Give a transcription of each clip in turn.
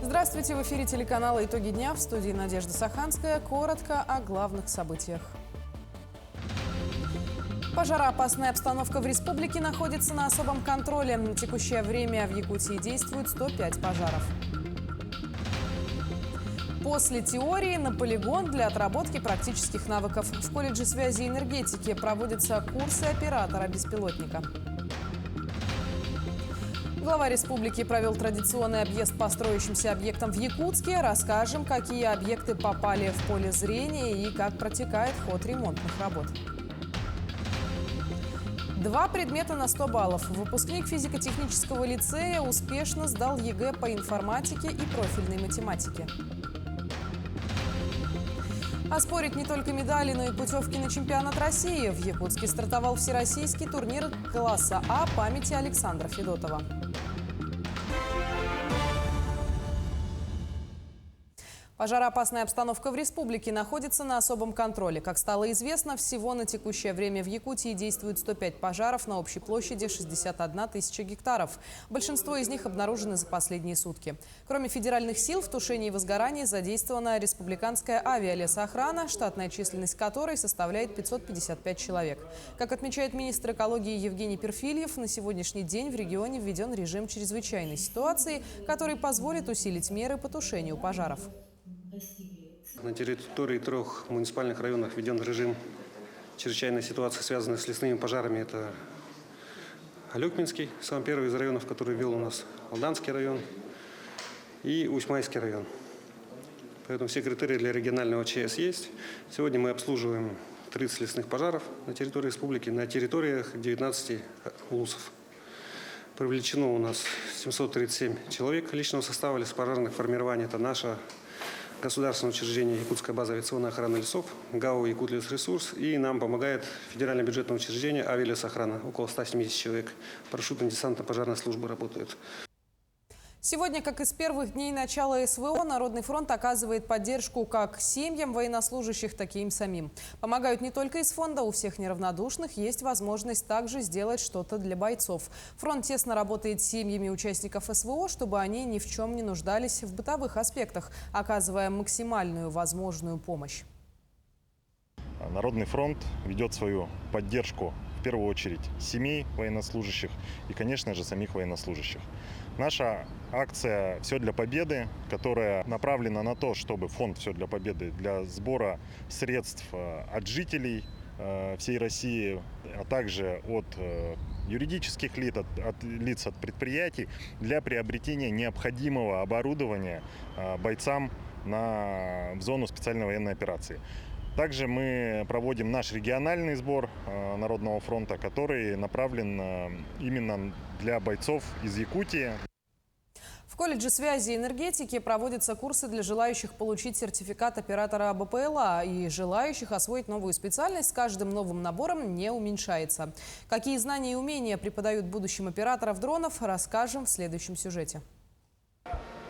Здравствуйте! В эфире телеканала «Итоги дня», в студии Надежда Саханская. Коротко о главных событиях. Пожароопасная обстановка в республике находится на особом контроле. На текущее время в Якутии действует 105 пожаров. После теории на полигон для отработки практических навыков. В колледже связи и энергетики проводятся курсы оператора беспилотника. Глава республики провел традиционный объезд по строящимся объектам в Якутске. Расскажем, какие объекты попали в поле зрения и как протекает ход ремонтных работ. 2 предмета на 100 баллов. Выпускник физико-технического лицея успешно сдал ЕГЭ по информатике и профильной математике. Оспорить не только медали, но и путевки на чемпионат России. В Якутске стартовал всероссийский турнир класса А памяти Александра Федотова. Пожароопасная обстановка в республике находится на особом контроле. Как стало известно, всего на текущее время в Якутии действует 105 пожаров на общей площади 61 тысяча гектаров. Большинство из них обнаружены за последние сутки. Кроме федеральных сил, в тушении и возгорании задействована республиканская авиалесоохрана, штатная численность которой составляет 555 человек. Как отмечает министр экологии Евгений Перфильев, на сегодняшний день в регионе введен режим чрезвычайной ситуации, который позволит усилить меры по тушению пожаров. На территории 3 муниципальных районов введен режим чрезвычайной ситуации, связанной с лесными пожарами. Это Алюкминский, самый первый из районов, который ввел у нас, Алданский район и Усть-Майский район. Поэтому все критерии для регионального ЧС есть. Сегодня мы обслуживаем 30 лесных пожаров на территории республики, на территориях 19 улусов. Привлечено у нас 737 человек личного состава леспожарных формирований. Это наше государственное учреждение Якутская база авиационной охраны лесов, ГАО «Якутлесресурс», и нам помогает федеральное бюджетное учреждение «Авиалесохрана». Около 170 человек. Парашютно-десантно-пожарная служба работает. Сегодня, как и с первых дней начала СВО, Народный фронт оказывает поддержку как семьям военнослужащих, так и им самим. Помогают не только из фонда, у всех неравнодушных есть возможность также сделать что-то для бойцов. Фронт тесно работает с семьями участников СВО, чтобы они ни в чем не нуждались в бытовых аспектах, оказывая максимальную возможную помощь. Народный фронт ведет свою поддержку в первую очередь семей военнослужащих и, конечно же, самих военнослужащих. Наша акция «Все для победы», которая направлена на то, чтобы фонд «Все для победы» для сбора средств от жителей всей России, а также от юридических лиц, от предприятий для приобретения необходимого оборудования бойцам в зону специальной военной операции. Также мы проводим наш региональный сбор Народного фронта, который направлен именно для бойцов из Якутии. В колледже связи и энергетики проводятся курсы для желающих получить сертификат оператора БПЛА, и желающих освоить новую специальность с каждым новым набором не уменьшается. Какие знания и умения преподают будущим операторов дронов, расскажем в следующем сюжете.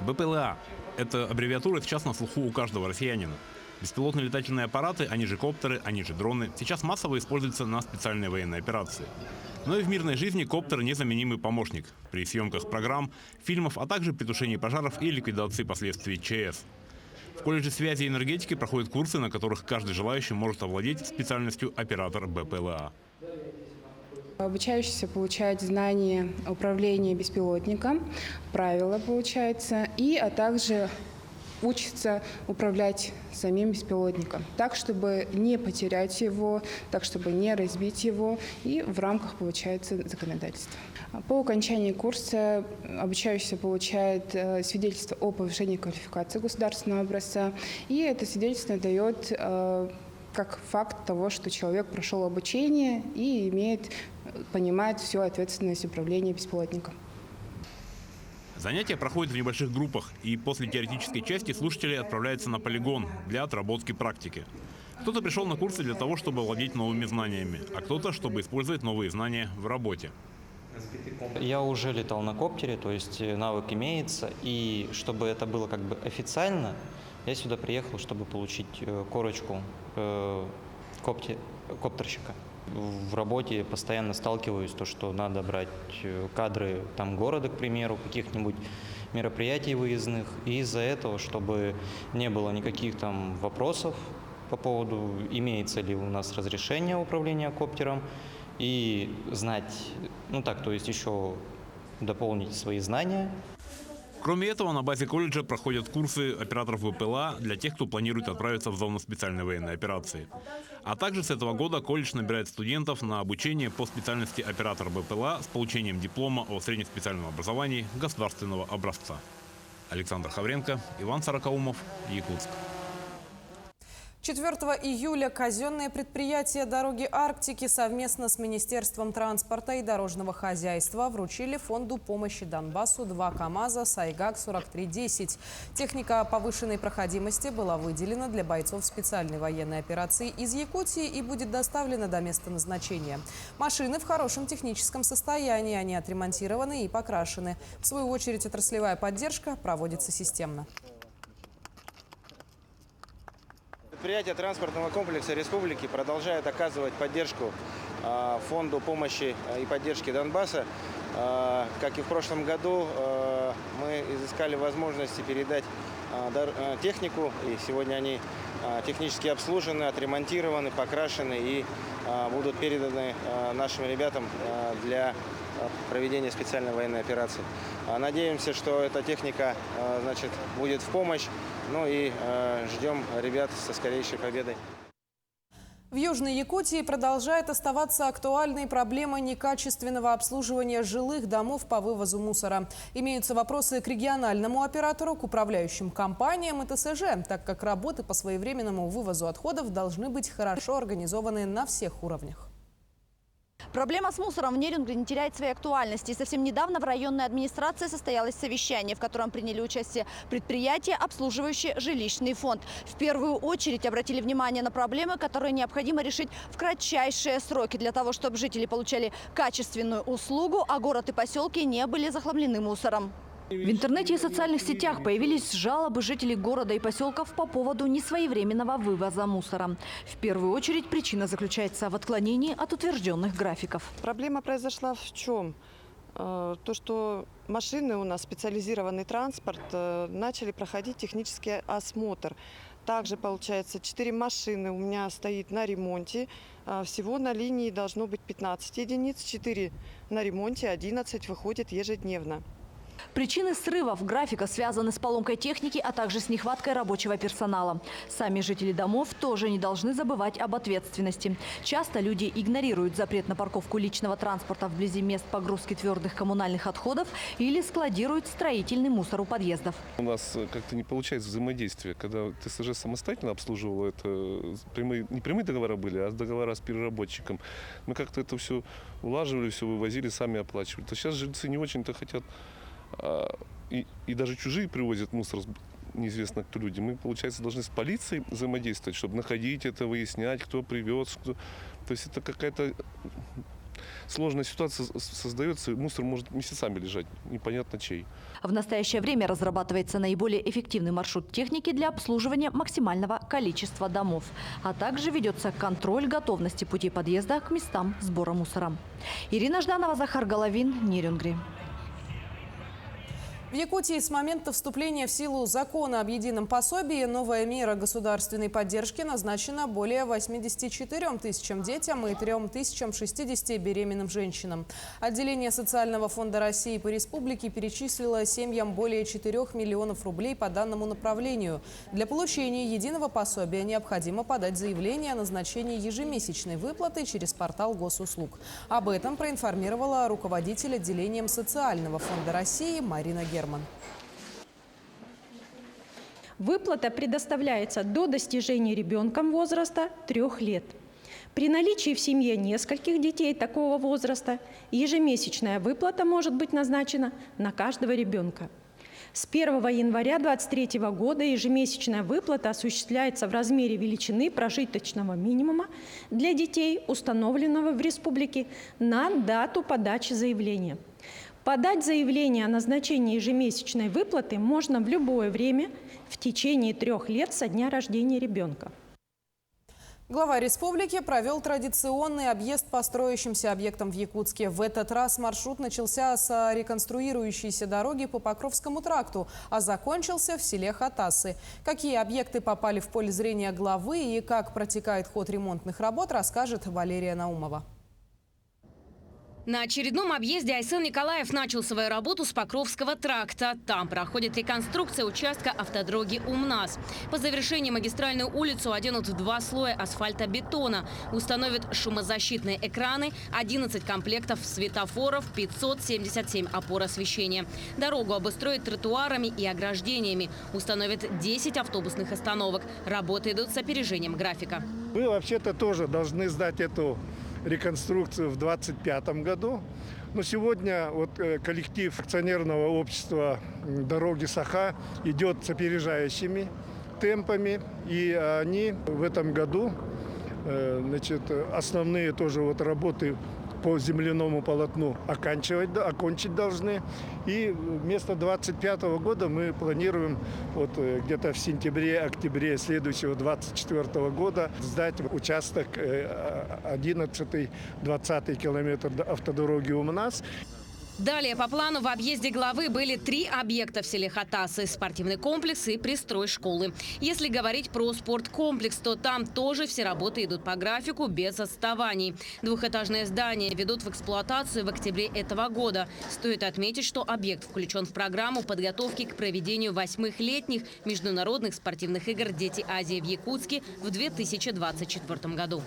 БПЛА – это аббревиатура сейчас на слуху у каждого россиянина. Беспилотные летательные аппараты, они же коптеры, они же дроны, сейчас массово используются на специальной военной операции. Но и в мирной жизни коптер – незаменимый помощник при съемках программ, фильмов, а также при тушении пожаров и ликвидации последствий ЧС. В колледже связи и энергетики проходят курсы, на которых каждый желающий может овладеть специальностью оператор БПЛА. Обучающийся получает знания управления беспилотником, правила получается, а также учится управлять самим беспилотником, так, чтобы не потерять его, так, чтобы не разбить его, и в рамках, получается, законодательства. По окончании курса обучающийся получает свидетельство о повышении квалификации государственного образца, и это свидетельство дает как факт того, что человек прошел обучение и понимает всю ответственность управления беспилотником. Занятия проходят в небольших группах, и после теоретической части слушатели отправляются на полигон для отработки практики. Кто-то пришел на курсы для того, чтобы владеть новыми знаниями, а кто-то, чтобы использовать новые знания в работе. Я уже летал на коптере, то есть навык имеется, и чтобы это было как бы официально, я сюда приехал, чтобы получить корочку коптерщика. В работе постоянно сталкиваюсь, что надо брать кадры города, к примеру, каких-нибудь мероприятий выездных. И из-за этого, чтобы не было никаких там вопросов по поводу, имеется ли у нас разрешение управления коптером, и знать, то есть еще дополнить свои знания. Кроме этого, на базе колледжа проходят курсы операторов ВПЛА для тех, кто планирует отправиться в зону специальной военной операции. А также с этого года колледж набирает студентов на обучение по специальности оператор ВПЛА с получением диплома о среднеспециальном образовании государственного образца. Александр Хавренко, Иван Сорокаумов, Якутск. 4 июля казенное предприятие «Дороги Арктики» совместно с Министерством транспорта и дорожного хозяйства вручили фонду помощи Донбассу 2 КАМАЗа «Сайгак-4310». Техника повышенной проходимости была выделена для бойцов специальной военной операции из Якутии и будет доставлена до места назначения. Машины в хорошем техническом состоянии, они отремонтированы и покрашены. В свою очередь, отраслевая поддержка проводится системно. Предприятие транспортного комплекса республики продолжает оказывать поддержку фонду помощи и поддержки Донбасса. Как и в прошлом году, мы изыскали возможности передать технику, и сегодня они технически обслужены, отремонтированы, покрашены и будут переданы нашим ребятам для проведения специальной военной операции. Надеемся, что эта техника будет в помощь. И ждем ребят со скорейшей победой. В Южной Якутии продолжает оставаться актуальной проблема некачественного обслуживания жилых домов по вывозу мусора. Имеются вопросы к региональному оператору, к управляющим компаниям и ТСЖ, так как работы по своевременному вывозу отходов должны быть хорошо организованы на всех уровнях. Проблема с мусором в Нерюнгри не теряет своей актуальности. И совсем недавно в районной администрации состоялось совещание, в котором приняли участие предприятия, обслуживающие жилищный фонд. В первую очередь обратили внимание на проблемы, которые необходимо решить в кратчайшие сроки, для того, чтобы жители получали качественную услугу, а город и поселки не были захламлены мусором. В интернете и социальных сетях появились жалобы жителей города и поселков по поводу несвоевременного вывоза мусора. В первую очередь причина заключается в отклонении от утвержденных графиков. Проблема произошла в чем? То, что машины у нас, специализированный транспорт, начали проходить технический осмотр. Также, получается, 4 машины у меня стоит на ремонте. Всего на линии должно быть 15 единиц, 4 на ремонте, 11 выходит ежедневно. Причины срывов графика связаны с поломкой техники, а также с нехваткой рабочего персонала. Сами жители домов тоже не должны забывать об ответственности. Часто люди игнорируют запрет на парковку личного транспорта вблизи мест погрузки твердых коммунальных отходов или складируют строительный мусор у подъездов. У нас как-то не получается взаимодействие. Когда ТСЖ самостоятельно обслуживал, это не прямые договора были, а договора с переработчиком. Мы как-то это все улаживали, все вывозили, сами оплачивали. То сейчас жильцы не очень-то хотят. И даже чужие привозят мусор, неизвестно кто люди. Мы, получается, должны с полицией взаимодействовать, чтобы находить это, выяснять, кто привез. То есть это какая-то сложная ситуация создается, мусор может месяцами лежать, непонятно чей. В настоящее время разрабатывается наиболее эффективный маршрут техники для обслуживания максимального количества домов. А также ведется контроль готовности путей подъезда к местам сбора мусора. Ирина Жданова, Захар Головин, Нерюнгри. В Якутии с момента вступления в силу закона об едином пособии новая мера государственной поддержки назначена более 84 тысячам детям и 3060 беременным женщинам. Отделение Социального фонда России по республике перечислило семьям более 4 миллионов рублей по данному направлению. Для получения единого пособия необходимо подать заявление о назначении ежемесячной выплаты через портал госуслуг. Об этом проинформировала руководитель отделением Социального фонда России Марина Герман. Выплата предоставляется до достижения ребенком возраста 3 лет. При наличии в семье нескольких детей такого возраста ежемесячная выплата может быть назначена на каждого ребенка. С 1 января 2023 года ежемесячная выплата осуществляется в размере величины прожиточного минимума для детей, установленного в республике на дату подачи заявления. Подать заявление о назначении ежемесячной выплаты можно в любое время в течение 3 лет со дня рождения ребенка. Глава республики провел традиционный объезд по строящимся объектам в Якутске. В этот раз маршрут начался с реконструирующейся дороги по Покровскому тракту, а закончился в селе Хатасы. Какие объекты попали в поле зрения главы и как протекает ход ремонтных работ, расскажет Валерия Наумова. На очередном объезде Айсен Николаев начал свою работу с Покровского тракта. Там проходит реконструкция участка автодороги УМНАС. По завершении магистральную улицу оденут в 2 слоя асфальтобетона. Установят шумозащитные экраны, 11 комплектов светофоров, 577 опор освещения. Дорогу обустроят тротуарами и ограждениями. Установят 10 автобусных остановок. Работы идут с опережением графика. Мы вообще-то тоже должны сдать эту реконструкцию в 2025 году. Но сегодня вот коллектив акционерного общества «Дороги Саха» идет с опережающими темпами. И они в этом году основные тоже вот работы по земляному полотну окончить должны. И вместо 2025 года мы планируем вот где-то в сентябре-октябре следующего 2024 года сдать участок 11-20 километр автодороги УМНАС. Далее по плану в объезде главы были 3 объекта в селе Хатасы: спортивный комплекс и пристрой школы. Если говорить про спорткомплекс, то там тоже все работы идут по графику без отставаний. 2-этажное здание ведут в эксплуатацию в октябре этого года. Стоит отметить, что объект включен в программу подготовки к проведению 8-х летних международных спортивных игр «Дети Азии» в Якутске в 2024 году.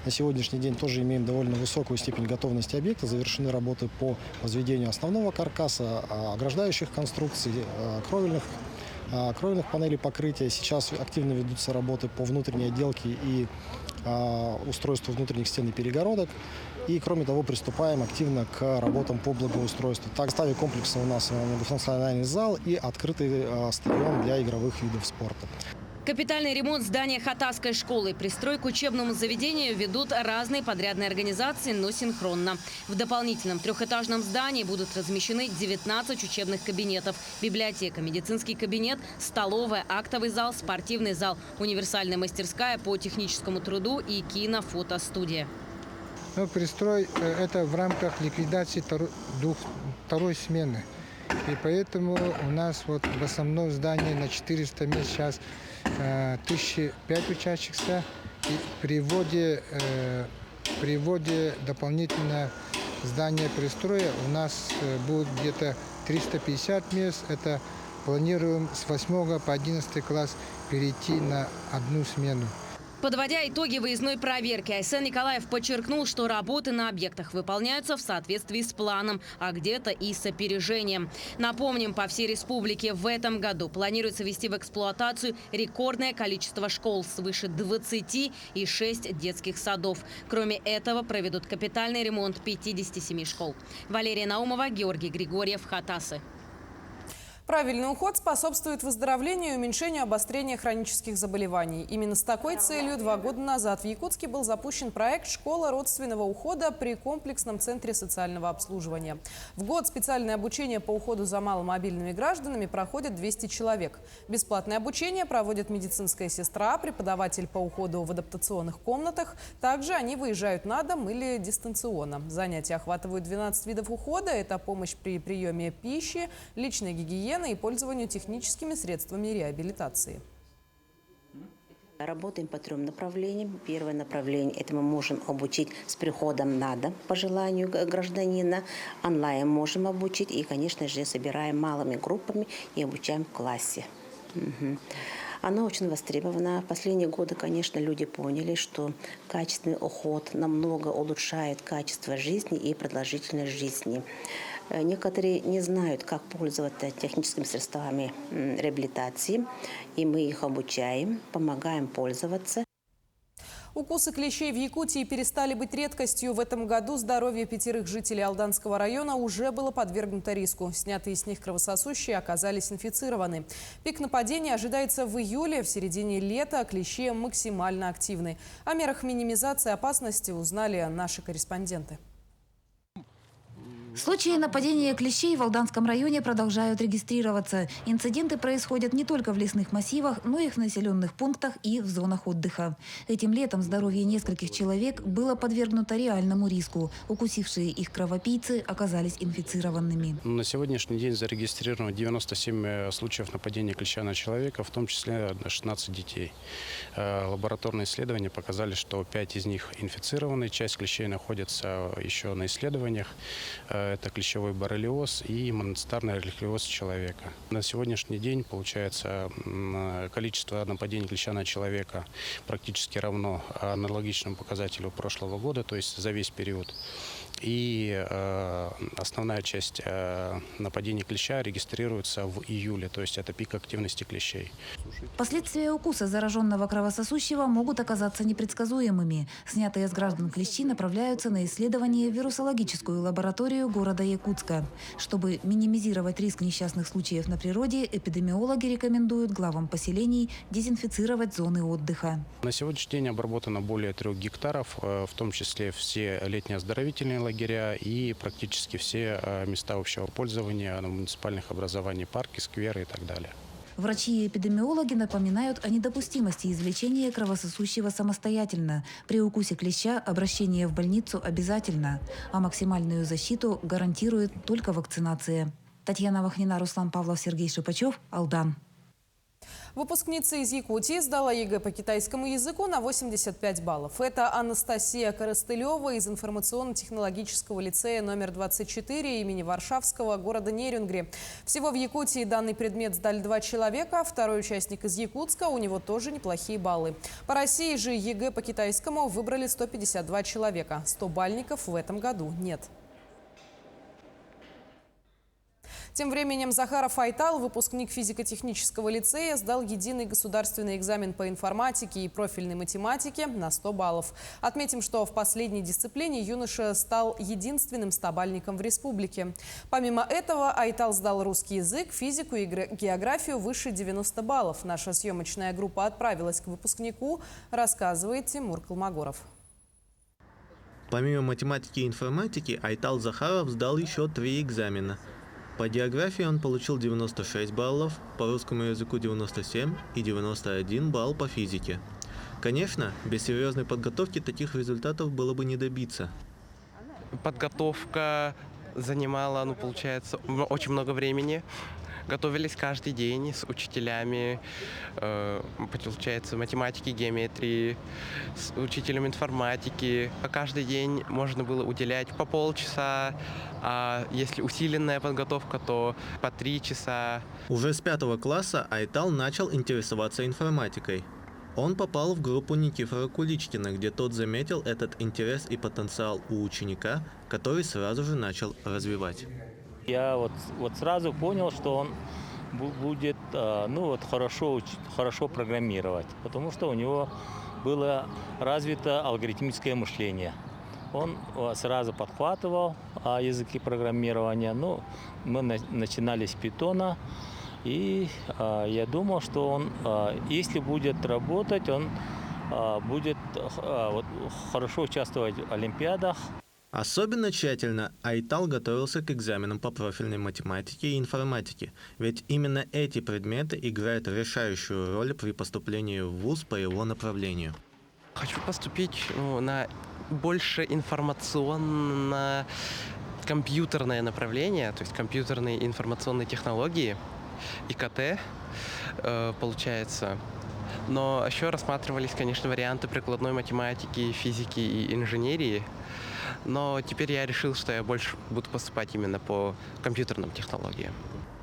На сегодняшний день тоже имеем довольно высокую степень готовности объекта. Завершены работы по возведению основного каркаса, ограждающих конструкций, кровельных панелей покрытия. Сейчас активно ведутся работы по внутренней отделке и устройству внутренних стен и перегородок. И, кроме того, приступаем активно к работам по благоустройству. Так, в составе комплекса у нас многофункциональный зал и открытый стадион для игровых видов спорта. Капитальный ремонт здания Хатасской школы, пристрой к учебному заведению ведут разные подрядные организации, но синхронно. В дополнительном 3-этажном здании будут размещены 19 учебных кабинетов: библиотека, медицинский кабинет, столовая, актовый зал, спортивный зал, универсальная мастерская по техническому труду и кино-фотостудия. Пристрой – это в рамках ликвидации второй смены. И поэтому у нас вот в основном здании на 400 мест сейчас 1005 учащихся. И при вводе дополнительное здание пристроя у нас будет где-то 350 мест. Это планируем с 8 по 11 класс перейти на 1 смену. Подводя итоги выездной проверки, Айсен Николаев подчеркнул, что работы на объектах выполняются в соответствии с планом, а где-то и с опережением. Напомним, по всей республике в этом году планируется ввести в эксплуатацию рекордное количество школ, свыше 20 и 6 детских садов. Кроме этого, проведут капитальный ремонт 57 школ. Валерия Наумова, Георгий Григорьев, Хатасы. Правильный уход способствует выздоровлению и уменьшению обострения хронических заболеваний. Именно с такой целью 2 года назад в Якутске был запущен проект «Школа родственного ухода» при комплексном центре социального обслуживания. В год специальное обучение по уходу за маломобильными гражданами проходит 200 человек. Бесплатное обучение проводит медицинская сестра, преподаватель по уходу в адаптационных комнатах. Также они выезжают на дом или дистанционно. Занятия охватывают 12 видов ухода. Это помощь при приеме пищи, личная гигиена и пользованию техническими средствами реабилитации. Работаем по 3 направлениям. Первое направление – это мы можем обучить с приходом на дом по желанию гражданина. Онлайн можем обучить. И, конечно же, собираем малыми группами и обучаем в классе. Оно очень востребовано. В последние годы, конечно, люди поняли, что качественный уход намного улучшает качество жизни и продолжительность жизни. Некоторые не знают, как пользоваться техническими средствами реабилитации, и мы их обучаем, помогаем пользоваться. Укусы клещей в Якутии перестали быть редкостью. В этом году здоровье 5 жителей Алданского района уже было подвергнуто риску. Снятые с них кровососущие оказались инфицированы. Пик нападения ожидается в июле. В середине лета клещи максимально активны. О мерах минимизации опасности узнали наши корреспонденты. Случаи нападения клещей в Алданском районе продолжают регистрироваться. Инциденты происходят не только в лесных массивах, но и в населенных пунктах и в зонах отдыха. Этим летом здоровье нескольких человек было подвергнуто реальному риску. Укусившие их кровопийцы оказались инфицированными. На сегодняшний день зарегистрировано 97 случаев нападения клеща на человека, в том числе 16 детей. Лабораторные исследования показали, что 5 из них инфицированы, часть клещей находится еще на исследованиях. Это клещевой боррелиоз и моноцитарный орхелиоз человека. На сегодняшний день, получается, количество нападений клеща на человека практически равно аналогичному показателю прошлого года, то есть за весь период. И основная часть нападений клеща регистрируется в июле, то есть это пик активности клещей. Последствия укуса зараженного кровососущего могут оказаться непредсказуемыми. Снятые с граждан клещи направляются на исследование в вирусологическую лабораторию города Якутска. Чтобы минимизировать риск несчастных случаев на природе, эпидемиологи рекомендуют главам поселений дезинфицировать зоны отдыха. На сегодняшний день обработано более 3 гектаров, в том числе все летние оздоровительные лагеря и практически все места общего пользования муниципальных образований, парки, скверы и так далее. Врачи и эпидемиологи напоминают о недопустимости извлечения кровососущего самостоятельно. При укусе клеща обращение в больницу обязательно, а максимальную защиту гарантирует только вакцинация. Татьяна Вахнина, Руслан Павлов, Сергей Шипачев, Алдан. Выпускница из Якутии сдала ЕГЭ по китайскому языку на 85 баллов. Это Анастасия Коростылева из информационно-технологического лицея номер 24 имени Варшавского города Нерюнгри. Всего в Якутии данный предмет сдали 2 человека. Второй участник из Якутска, у него тоже неплохие баллы. По России же ЕГЭ по китайскому выбрали 152 человека. 100 бальников в этом году нет. Тем временем Захаров Айтал, выпускник физико-технического лицея, сдал единый государственный экзамен по информатике и профильной математике на 100 баллов. Отметим, что в последней дисциплине юноша стал единственным 100-бальником в республике. Помимо этого, Айтал сдал русский язык, физику и географию выше 90 баллов. Наша съемочная группа отправилась к выпускнику, рассказывает Тимур Колмогоров. Помимо математики и информатики, Айтал Захаров сдал еще 3 экзамена. По географии он получил 96 баллов, по русскому языку 97 и 91 балл по физике. Конечно, без серьезной подготовки таких результатов было бы не добиться. Подготовка занимала, получается, очень много времени. Готовились каждый день с учителями, получается, математики, геометрии, с учителем информатики. Каждый день можно было уделять по полчаса, а если усиленная подготовка, то по 3 часа. Уже с 5 класса Айтал начал интересоваться информатикой. Он попал в группу Никифора Куличкина, где тот заметил этот интерес и потенциал у ученика, который сразу же начал развивать. Я вот сразу понял, что он будет хорошо программировать, потому что у него было развито алгоритмическое мышление. Он сразу подхватывал языки программирования. Мы начинали с Python, и я думал, что он, если будет работать, он будет хорошо участвовать в олимпиадах. Особенно тщательно Айтал готовился к экзаменам по профильной математике и информатике, ведь именно эти предметы играют решающую роль при поступлении в вуз по его направлению. Хочу поступить на больше информационно-компьютерное направление, то есть компьютерные информационные технологии, ИКТ, получается. Но еще рассматривались, конечно, варианты прикладной математики, физики и инженерии. Но теперь я решил, что я больше буду поступать именно по компьютерным технологиям.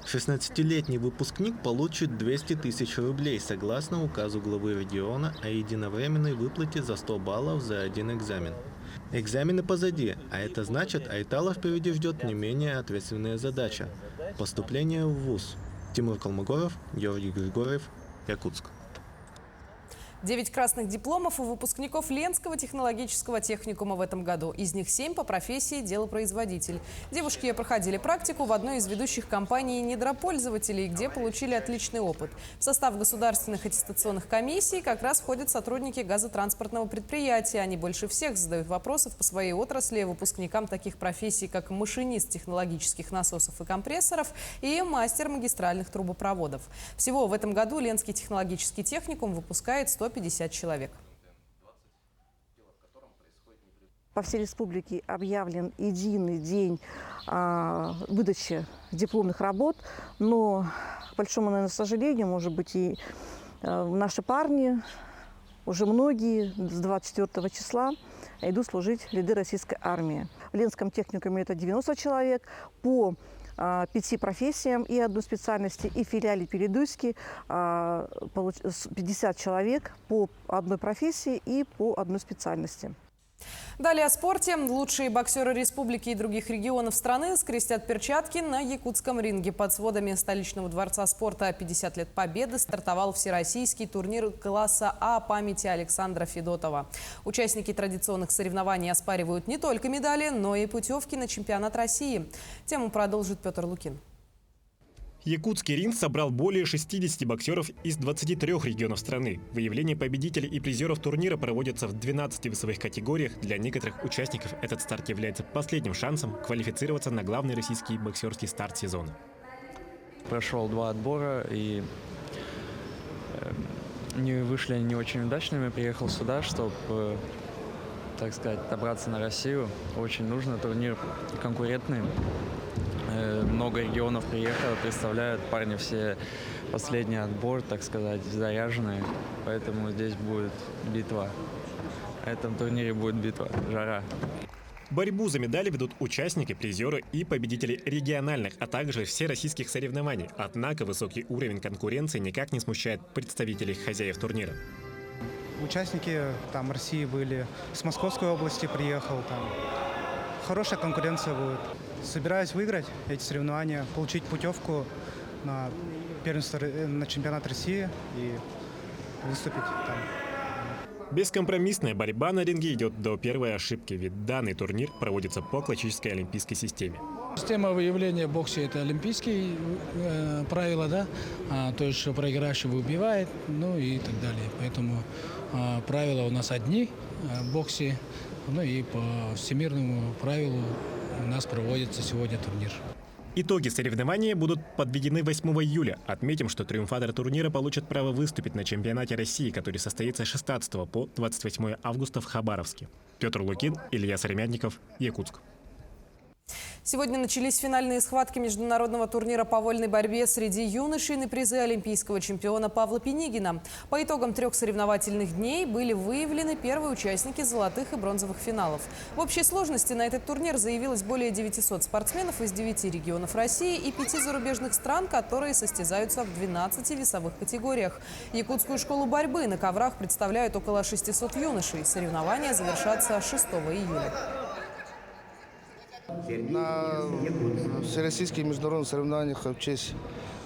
16-летний выпускник получит 200 тысяч рублей согласно указу главы региона о единовременной выплате за 100 баллов за один экзамен. Экзамены позади, а это значит, Айтала впереди ждет не менее ответственная задача – поступление в вуз. Тимур Колмогоров, Георгий Григорьев, Якутск. 9 красных дипломов у выпускников Ленского технологического техникума в этом году. Из них 7 по профессии делопроизводитель. Девушки проходили практику в одной из ведущих компаний недропользователей, где получили отличный опыт. В состав государственных аттестационных комиссий как раз входят сотрудники газотранспортного предприятия. Они больше всех задают вопросов по своей отрасли выпускникам таких профессий, как машинист технологических насосов и компрессоров и мастер магистральных трубопроводов. Всего в этом году Ленский технологический техникум выпускает 150 человек. По всей республике объявлен единый день выдачи дипломных работ, но, к большому, наверное, сожалению, может быть, и наши парни, уже многие с 24 числа идут служить в ряды российской армии. В Ленском техникуме это 90 человек по 5 профессиям и одной специальности, и в филиале Передуйский 50 человек по одной профессии и по одной специальности. Далее о спорте. Лучшие боксеры республики и других регионов страны скрестят перчатки на якутском ринге. Под сводами столичного дворца спорта 50 лет победы стартовал всероссийский турнир класса А памяти Александра Федотова. Участники традиционных соревнований оспаривают не только медали, но и путевки на чемпионат России. Тему продолжит Петр Лукин. Якутский ринг собрал более 60 боксеров из 23 регионов страны. Выявление победителей и призеров турнира проводятся в 12 весовых категориях. Для некоторых участников этот старт является последним шансом квалифицироваться на главный российский боксерский старт сезона. Прошел 2 отбора и не вышли не очень удачными. Приехал сюда, чтобы, так сказать, добраться на Россию. Очень нужно, турнир конкурентный. Много регионов приехало, представляют парни все последний отбор, так сказать, заряженные. Поэтому здесь будет битва. На этом турнире будет битва, жара. Борьбу за медали ведут участники, призеры и победители региональных, а также всероссийских соревнований. Однако высокий уровень конкуренции никак не смущает представителей хозяев турнира. Участники там России были, с Московской области приехал, там хорошая конкуренция будет. Собираюсь выиграть эти соревнования, получить путевку на первенство, на чемпионат России и выступить там. Бескомпромиссная борьба на ринге идет до первой ошибки, ведь данный турнир проводится по классической олимпийской системе. Система выявления в боксе – это олимпийские правила, да? То есть, что проигравший выбивает, ну и так далее. Поэтому правила у нас одни в боксе, ну и по всемирному правилу у нас проводится сегодня турнир. Итоги соревнования будут подведены 8 июля. Отметим, что триумфаторы турнира получат право выступить на чемпионате России, который состоится с 16 по 28 августа в Хабаровске. Петр Лукин, Илья Саремятников, Якутск. Сегодня начались финальные схватки международного турнира по вольной борьбе среди юношей на призы олимпийского чемпиона Павла Пенигина. По итогам 3 соревновательных дней были выявлены первые участники золотых и бронзовых финалов. В общей сложности на этот турнир заявилось более 900 спортсменов из 9 регионов России и 5 зарубежных стран, которые состязаются в 12 весовых категориях. Якутскую школу борьбы на коврах представляют около 600 юношей. Соревнования завершатся 6 июля. На всероссийских международных соревнованиях в честь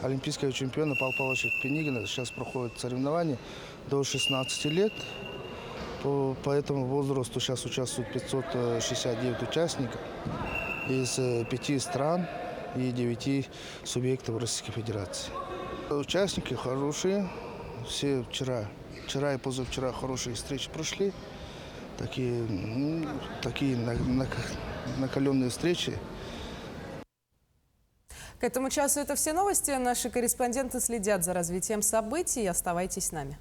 олимпийского чемпиона Павла Павловича Пенигина сейчас проходят соревнования до 16 лет. По этому возрасту сейчас участвуют 569 участников из 5 стран и 9 субъектов Российской Федерации. Участники хорошие, все вчера и позавчера хорошие встречи прошли. Такие накаленные встречи. К этому часу это все новости. Наши корреспонденты следят за развитием событий. Оставайтесь с нами.